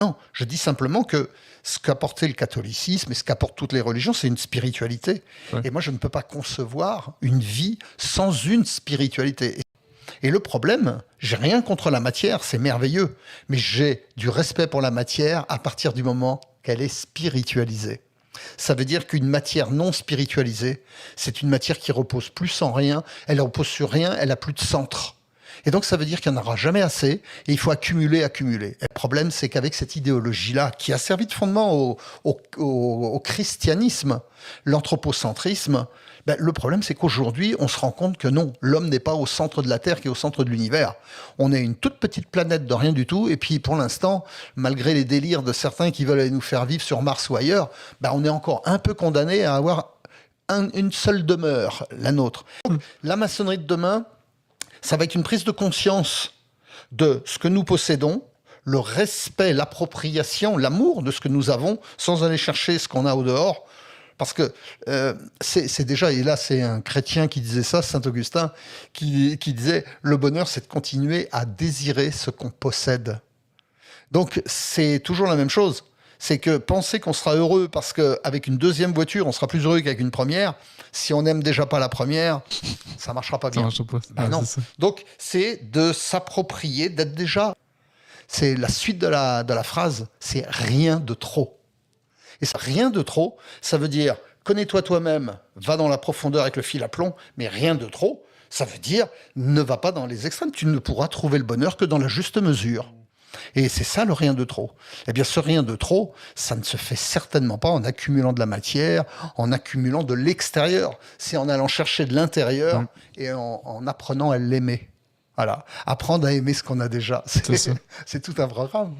Non, je dis simplement que ce qu'apportait le catholicisme et ce qu'apportent toutes les religions, c'est une spiritualité. Ouais. Et moi, je ne peux pas concevoir une vie sans une spiritualité. Et le problème, j'ai rien contre la matière, c'est merveilleux, mais j'ai du respect pour la matière à partir du moment qu'elle est spiritualisée. Ça veut dire qu'une matière non spiritualisée, c'est une matière qui repose plus en rien, elle repose sur rien, elle a plus de centre. Et donc ça veut dire qu'il n'y en aura jamais assez, et il faut accumuler, accumuler. Et le problème, c'est qu'avec cette idéologie-là, qui a servi de fondement au christianisme, l'anthropocentrisme, ben, le problème, c'est qu'aujourd'hui, on se rend compte que non, l'homme n'est pas au centre de la Terre, qui est au centre de l'univers. On est une toute petite planète de rien du tout, et puis pour l'instant, malgré les délires de certains qui veulent aller nous faire vivre sur Mars ou ailleurs, ben, on est encore un peu condamné à avoir une seule demeure, la nôtre. La maçonnerie de demain, ça va être une prise de conscience de ce que nous possédons, le respect, l'appropriation, l'amour de ce que nous avons, sans aller chercher ce qu'on a au dehors. Parce que c'est déjà, et là c'est un chrétien qui disait ça, Saint Augustin, qui disait « le bonheur c'est de continuer à désirer ce qu'on possède ». Donc c'est toujours la même chose. C'est que penser qu'on sera heureux parce qu'avec une deuxième voiture, on sera plus heureux qu'avec une première, si on n'aime déjà pas la première, ça marchera pas bien. Ça marche pas. Ben non. Donc c'est de s'approprier, d'être déjà... C'est la suite de la phrase, c'est rien de trop. Et ça, rien de trop, ça veut dire connais-toi toi-même, va dans la profondeur avec le fil à plomb, mais rien de trop, ça veut dire ne va pas dans les extrêmes. Tu ne pourras trouver le bonheur que dans la juste mesure. Et c'est ça le rien de trop. Eh bien, ce rien de trop, ça ne se fait certainement pas en accumulant de la matière, en accumulant de l'extérieur. C'est en allant chercher de l'intérieur et en apprenant à l'aimer. Voilà. Apprendre à aimer ce qu'on a déjà. C'est tout un programme.